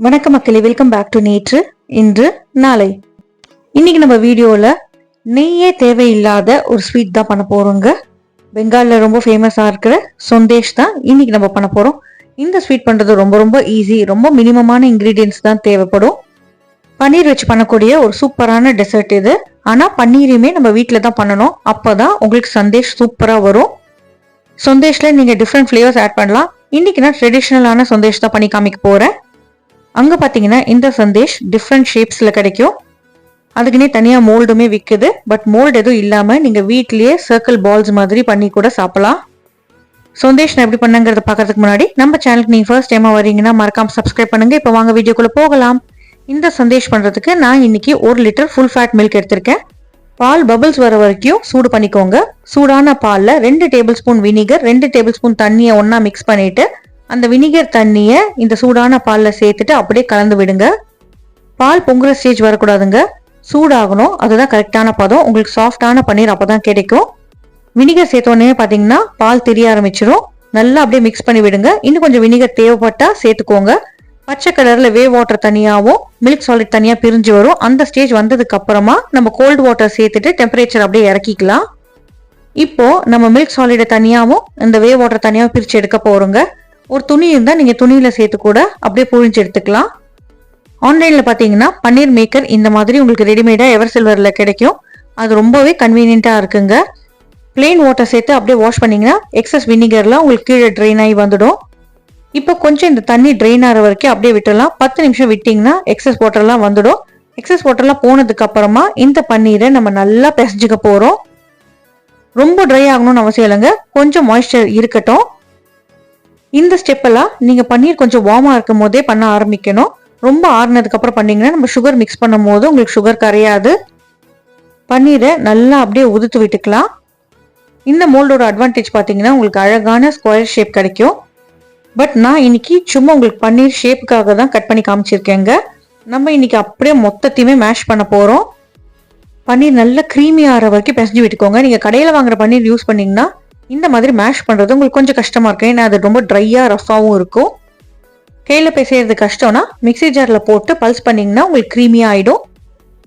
வணக்கம் மக்களே, welcome back to நேற்று இன்று நாளை. இன்னைக்கு நம்ம வீடியோல நெய்யே தேவையில்லாத ஒரு ஸ்வீட் தான் பண்ண போறோங்க. பெங்கால்ல ரொம்ப ஃபேமஸா இருக்கிற சொந்தேஷ் தான் இன்னைக்கு நம்ம பண்ண போறோம். இந்த ஸ்வீட் பண்றது ரொம்ப ரொம்ப ஈஸி. ரொம்ப மினிமமான இன்கிரீடியன்ஸ் தான் தேவைப்படும். பன்னீர் வச்சு பண்ணக்கூடிய ஒரு சூப்பரான டெசர்ட் இது. ஆனா பன்னீரையுமே நம்ம வீட்டில தான் பண்ணணும். அப்பதான் உங்களுக்கு சந்தேஷ் சூப்பரா வரும். சொந்தேஷ்ல நீங்க டிஃப்ரெண்ட் ஃபிளேவர்ஸ் ஆட் பண்ணலாம். இன்னைக்கு நான் ட்ரெடிஷ்னலான சொந்தேஷ் தான் பண்ணி காமிக்க போறேன். அங்க பாத்தீங்கன்னா இந்த சந்தேஷ் டிஃப்ரெண்ட் ஷேப்ஸ்ல கிடைக்கும். அதுக்குன்னே தனியா மோல்டுமே விற்குது. பட் மோல்டு எதுவும் இல்லாம நீங்க வீட்லயே சர்க்கிள் பால்ஸ் மாதிரி பண்ணி கூட சாப்பிடலாம். சந்தேஷ் நான் எப்படி பண்ணங்கிறத பாக்கிறதுக்கு முன்னாடி நம்ம சேனலுக்கு நீங்க ஃபர்ஸ்ட் டைமா வரீங்கன்னா மறக்காம சப்ஸ்கிரைப் பண்ணுங்க. இப்போ வாங்க வீடியோக்குள்ள போகலாம். இந்த சந்தேஷ் பண்றதுக்கு நான் இன்னைக்கு 1 லிட்டர் ஃபுல் ஃபேட் மில்க் எடுத்திருக்கேன். பால் பபிள்ஸ் வர வரைக்கும் சூடு பண்ணிக்கோங்க. சூடான பால்ல 2 table spoon vinegar, 2 table spoon தண்ணியை ஒன்னா மிக்ஸ் பண்ணிட்டு அந்த வினிகர் தண்ணியை இந்த சூடான பால்ல சேர்த்துட்டு அப்படியே கலந்து விடுங்க. பால் பொங்குற ஸ்டேஜ் வரக்கூடாதுங்க, சூடாகணும். அதுதான் கரெக்டான பதம். உங்களுக்கு சாஃப்டான பன்னீர் அப்பதான் கிடைக்கும். வினிகர் சேர்த்தோடனே பாத்தீங்கன்னா பால் தெரிய ஆரம்பிச்சிடும். நல்லா அப்படியே மிக்ஸ் பண்ணி விடுங்க. இன்னும் கொஞ்சம் வினிகர் தேவைப்பட்டா சேர்த்துக்கோங்க. பச்சை கலர்ல வேவ் வாட்டர் தனியாவும் மில்க் சாலிட் தனியா பிரிஞ்சு வரும். அந்த ஸ்டேஜ் வந்ததுக்கு அப்புறமா நம்ம கோல்டு வாட்டர் சேர்த்துட்டு டெம்பரேச்சர் அப்படியே இறக்கிக்கலாம். இப்போ நம்ம மில்க் சாலிட தனியாவும் இந்த வேவ் வாட்டர் தனியாவும் பிரிச்சு எடுக்க போறோங்க. ஒரு துணி இருந்தா நீங்க துணியில சேர்த்து கூட அப்படியே புழிஞ்சு எடுத்துக்கலாம். ஆன்லைன்ல பாத்தீங்கன்னா பன்னீர் மேக்கர் இந்த மாதிரி உங்களுக்கு ரெடிமேடா எவர் சில்வர்ல கிடைக்கும். அது ரொம்பவே கன்வீனியன்ட்டா இருக்குங்க. பிளெயின் வாட்டர் சேர்த்து அப்படியே வாஷ் பண்ணீங்கன்னா எக்ஸஸ் வினிகர்லாம் உங்களுக்கு கீழே ட்ரெயின் ஆகி வந்துடும். இப்போ கொஞ்சம் இந்த தண்ணி ட்ரெயின் ஆகிற வரைக்கும் அப்படியே விட்டுடலாம். 10 நிமிஷம் விட்டீங்கன்னா எக்ஸஸ் வாட்டர்லாம் வந்துடும். எக்ஸஸ் வாட்டர்லாம் போனதுக்கு அப்புறமா இந்த பன்னீரை நம்ம நல்லா பிசைஞ்சுக்க போறோம். ரொம்ப ட்ரை ஆகணும்னு அவசியம் இல்லைங்க, கொஞ்சம் மாய்ஸ்சர் இருக்கட்டும். இந்த ஸ்டெப் எல்லாம் நீங்க பன்னீர் கொஞ்சம் வார்மா இருக்கும் போதே பண்ண ஆரம்பிக்கணும். ரொம்ப ஆறுனதுக்கு அப்புறம் பண்ணீங்கன்னா நம்ம சுகர் மிக்ஸ் பண்ணும் போது உங்களுக்கு சுகர் கரையாது. பன்னீரை நல்லா அப்படியே உதுத்து விட்டுக்கலாம். இந்த மோல்டோட அட்வான்டேஜ் பாத்தீங்கன்னா உங்களுக்கு அழகான ஸ்கொயர் ஷேப் கிடைக்கும். பட் நான் இன்னைக்கு சும்மா உங்களுக்கு பன்னீர் ஷேப்புக்காக தான் கட் பண்ணி காமிச்சிருக்கேங்க. நம்ம இன்னைக்கு அப்படியே மொத்தத்தையுமே மேஷ் பண்ண போறோம். பன்னீர் நல்லா கிரீமி ஆகிற வரைக்கும் பிசைஞ்சு விட்டுக்கோங்க. நீங்க கடையில வாங்குற பன்னீர் யூஸ் பண்ணீங்கன்னா இந்த மாதிரி மேஷ் பண்றது உங்களுக்கு கொஞ்சம் கஷ்டமா இருக்கும். ஏன்னா அது ரொம்ப ட்ரையா ரஃபாவும் இருக்கும். கையில பிசைறது கஷ்டம்னா மிக்ஸி ஜார்ல போட்டு பல்ஸ் பண்ணீங்கன்னா உங்களுக்கு கிரீமியா ஆயிடும்.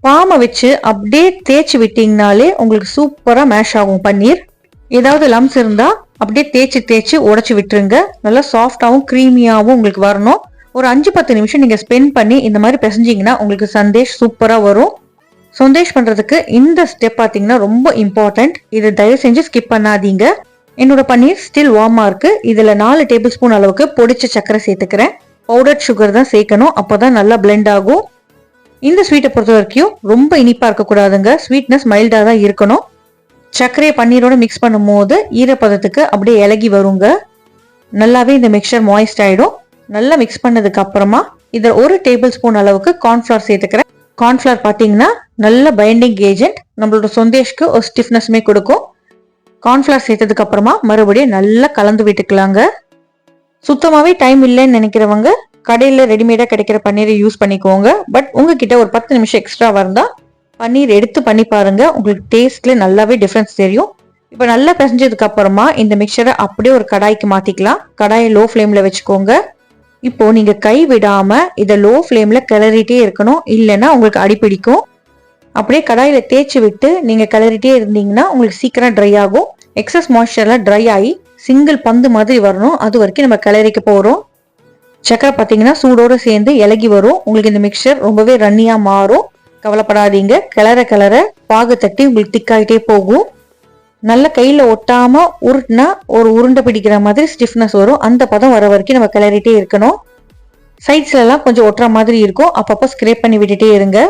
பாமை வச்சு அப்படியே தேய்ச்சி விட்டீங்கனாலே உங்களுக்கு சூப்பரா மேஷ் ஆகும் பன்னீர். ஏதாவது லம்ஸ் இருந்தா அப்படியே தேய்ச்சி உடைச்சு விட்டுருங்க. நல்லா சாஃப்டாவும் கிரீமியாவும் உங்களுக்கு வரணும். ஒரு 5-10 நிமிஷம் நீங்க ஸ்பெண்ட் பண்ணி இந்த மாதிரி பிசைஞ்சீங்கன்னா உங்களுக்கு சந்தேஷ் சூப்பரா வரும். சந்தேஷ் பண்றதுக்கு இந்த ஸ்டெப் பாத்தீங்கன்னா ரொம்ப இம்பார்ட்டன்ட். இதை தயவு செஞ்சு ஸ்கிப் பண்ணாதீங்க. என்னோட பன்னீர் ஸ்டில் வார்மா இருக்கு. இதுல 4 டேபிள் ஸ்பூன் அளவுக்கு பொடிச்ச சக்கரை சேர்த்துக்கிறேன். பவுடர் சுகர் தான் சேர்க்கணும், அப்பதான் நல்லா பிளெண்ட் ஆகும். இந்த ஸ்வீட்டை பொறுத்த வரைக்கும் ரொம்ப இனிப்பா இருக்கக்கூடாதுங்க, ஸ்வீட்னஸ் மைல்டா தான் இருக்கணும். சர்க்கரையை பன்னீரோட மிக்ஸ் பண்ணும் போது ஈரப்பதத்துக்கு அப்படியே இலகி வருங்க. நல்லாவே இந்த மிக்சர் மாய்ஸ்ட் ஆயிடும். நல்லா மிக்ஸ் பண்ணதுக்கு அப்புறமா இதுல 1 டேபிள் ஸ்பூன் அளவுக்கு கார்ன்ஃபிளவர் சேர்த்துக்கிறேன். கார்ன்ஃபிளவர் பாத்தீங்கன்னா நல்ல பைண்டிங் ஏஜென்ட், நம்மளோட சொந்தேஷ்க்கு ஒரு ஸ்டிஃப்னஸ்மே கொடுக்கும். கார்ன்ஃபிளவர் சேர்த்ததுக்கு அப்புறமா மறுபடியும் நல்லா கலந்து விட்டுக்கலாங்க. சுத்தமாவே டைம் இல்லைன்னு நினைக்கிறவங்க கடையில ரெடிமேடா கிடைக்கிற பன்னீரை யூஸ் பண்ணிக்கோங்க. பட் உங்ககிட்ட ஒரு 10 நிமிஷம் எக்ஸ்ட்ரா இருந்தா பன்னீர் எடுத்து பண்ணி பாருங்க, உங்களுக்கு டேஸ்ட்ல நல்லாவே டிஃபரன்ஸ் தெரியும். இப்ப நல்லா பிசைஞ்சதுக்கு அப்புறமா இந்த மிக்சரை அப்படியே ஒரு கடாய்க்கு மாத்திக்கலாம். கடாயை லோ ஃபிளேம்ல வச்சுக்கோங்க. இப்போ நீங்க கை விடாம இதை லோ ஃபிளேம்ல கிளறிட்டே இருக்கணும், இல்லைன்னா உங்களுக்கு அடிப்பிடிக்கும். அப்படியே கடாயில தேய்ச்சி விட்டு நீங்க கிளறிட்டே இருந்தீங்கன்னா உங்களுக்கு சீக்கிரம் ட்ரை ஆகும். எக்ஸஸ் மாய்ஸ்சர்லாம் ட்ரை ஆகி சிங்கிள் பந்து மாதிரி வரணும், அது வரைக்கும் நம்ம கிளறிக்க போறோம். சக்கரை பார்த்தீங்கன்னா சூடோட சேர்ந்து இலகி வரும். உங்களுக்கு இந்த மிக்சர் ரொம்பவே ரன்னியா மாறும். கவலைப்படாதீங்க, கிளற கிளற பாகு தட்டி உங்களுக்கு திக்காயிட்டே போகும். நல்ல கையில ஒட்டாம உருட்டுனா ஒரு உருண்டை பிடிக்கிற மாதிரி ஸ்டிஃப்னஸ் வரும். அந்த பதம் வர வரைக்கும் நம்ம கிளறிட்டே இருக்கணும். சைட்ஸ்ல எல்லாம் கொஞ்சம் ஒட்டுற மாதிரி இருக்கும், அப்பப்போ ஸ்க்ரேப் பண்ணி விட்டுட்டே இருங்க.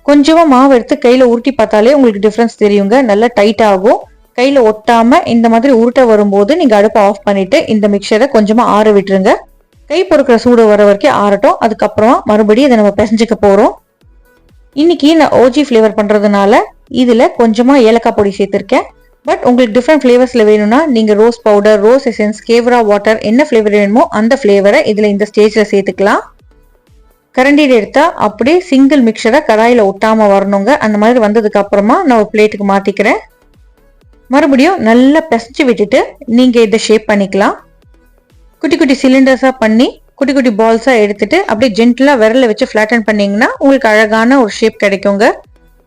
கொஞ்சமா மாவு எடுத்து கையில உருட்டி பார்த்தாலே உங்களுக்கு டிஃபரன்ஸ் தெரியுங்க. நல்லா டைட் ஆகும். கையில ஒட்டாம இந்த மாதிரி உருட்ட வரும்போது நீங்க அடுப்பை ஆஃப் பண்ணிட்டு இந்த மிக்சரை கொஞ்சமா ஆற விட்டுருங்க. கை பொறுக்கிற சூடு வர வரைக்கும் ஆறட்டும். அதுக்கப்புறமா மறுபடியும் இதை நம்ம பிசைஞ்சுக்க போறோம். இன்னைக்கு நான் ஓஜி ஃபிளேவர் பண்றதுனால இதுல கொஞ்சமா ஏலக்காய் பொடி சேர்த்திருக்கேன். பட் உங்களுக்கு டிஃப்ரெண்ட் ஃபிளேவர்ஸ்ல வேணும்னா நீங்க rose powder, rose essence, kewra water என்ன ஃபிளேவர் வேணுமோ அந்த ஃபிளேவரை இதுல இந்த ஸ்டேஜ்ல சேர்த்துக்கலாம். கரண்டியில் எடுத்தா அப்படியே சிங்கிள் மிக்சரை கடாயில ஒட்டாம வரணுங்க. அந்த மாதிரி வந்ததுக்கு அப்புறமா நான் ஒரு பிளேட்டுக்கு மாத்திக்கிறேன். மறுபடியும் நல்லா பிசைச்சு விட்டுட்டு நீங்க இதை ஷேப் பண்ணிக்கலாம். குட்டி குட்டி சிலிண்டர்ஸா பண்ணி குட்டி குட்டி பால்ஸாக எடுத்துட்டு அப்படியே ஜென்டிலாக விரலை வச்சு ஃப்ளாட்டன் பண்ணிங்கன்னா உங்களுக்கு அழகான ஒரு ஷேப் கிடைக்குங்க.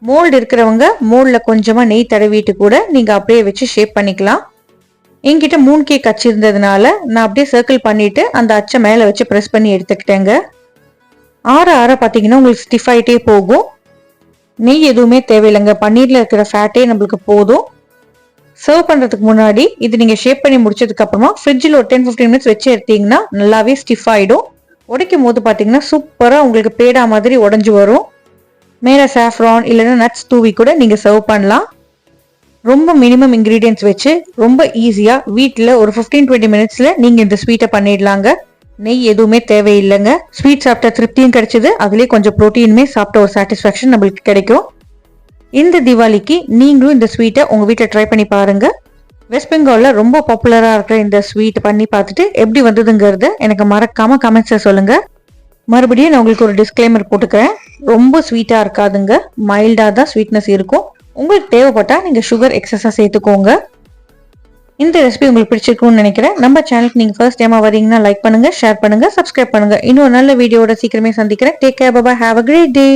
மோல்டு இருக்கிறவங்க மோல்டில் கொஞ்சமாக நெய் தடவிட்டு கூட நீங்கள் அப்படியே வச்சு ஷேப் பண்ணிக்கலாம். என்கிட்ட 3 கேக் அச்சு இருந்ததுனால நான் அப்படியே சர்க்கிள் பண்ணிட்டு அந்த அச்சை மேலே வச்சு ப்ரெஸ் பண்ணி எடுத்துக்கிட்டேங்க. ஆற பார்த்தீங்கன்னா உங்களுக்கு ஸ்டிஃப் ஆகிட்டே போகும். நெய் எதுவுமே தேவையில்லைங்க, பன்னீரில் இருக்கிற ஃபேட்டே நம்மளுக்கு போதும். சர்வ் பண்ணுறதுக்கு முன்னாடி இது நீங்கள் ஷேப் பண்ணி முடிச்சதுக்கு அப்புறமா ஃப்ரிட்ஜில் ஒரு 10-15 மினிட்ஸ் வச்சு எடுத்தீங்கன்னா நல்லாவே ஸ்டிஃப் ஆகிடும். உடைக்கும் போது பார்த்தீங்கன்னா சூப்பராக உங்களுக்கு பேடா மாதிரி உடஞ்சி வரும். மேலே சாஃப்ரான் இல்லைன்னா நட்ஸ் தூவி கூட நீங்கள் சர்வ் பண்ணலாம். ரொம்ப மினிமம் இன்க்ரீடியன்ட்ஸ் வச்சு ரொம்ப ஈஸியாக வீட்டில் ஒரு 15-20 மினிட்ஸில் நீங்கள் இந்த ஸ்வீட்டை பண்ணிடலாங்க. நெய் எதுவுமே தேவையில்லைங்க. ஸ்வீட் சாப்பிட்ட திருப்தியும் கிடைச்சிது, அதுலேயே கொஞ்சம் ப்ரோட்டீனுமே சாப்பிட்ட ஒரு சாட்டிஸ்ஃபேக்ஷன் நம்மளுக்கு கிடைக்கும். இந்த தீபாவளிக்கு நீங்களும் இந்த ஸ்வீட்டை உங்கள் வீட்டில் ட்ரை பண்ணி பாருங்கள். வெஸ்ட் பெங்காலில் ரொம்ப பாப்புலராக இருக்கிற இந்த ஸ்வீட் பண்ணி பார்த்துட்டு எப்படி வந்ததுங்கிறத எனக்கு மறக்காமல் கமெண்ட்ஸில் சொல்லுங்கள். மறுபடியும் நான் உங்களுக்கு ஒரு டிஸ்க்ளைமர் போட்டுக்கிறேன். ரொம்ப ஸ்வீட்டாக இருக்காதுங்க, மைல்டாக தான் ஸ்வீட்னஸ் இருக்கும். உங்களுக்கு தேவைப்பட்டால் நீங்கள் சுகர் எக்ஸஸாக சேர்த்துக்கோங்க. இந்த ரெசிபி உங்களுக்கு பிடிச்சிருக்கும்னு நினைக்கிறேன். நம்ம சேனலுக்கு நீங்கள் ஃபர்ஸ்ட் டைமாக வரீங்கன்னா லைக் பண்ணுங்கள், ஷேர் பண்ணுங்கள், சப்ஸ்கிரைப் பண்ணுங்கள். இன்னொரு நல்ல வீடியோட சீக்கிரமே சந்திக்கிறேன். Take care, bye bye, have a great day.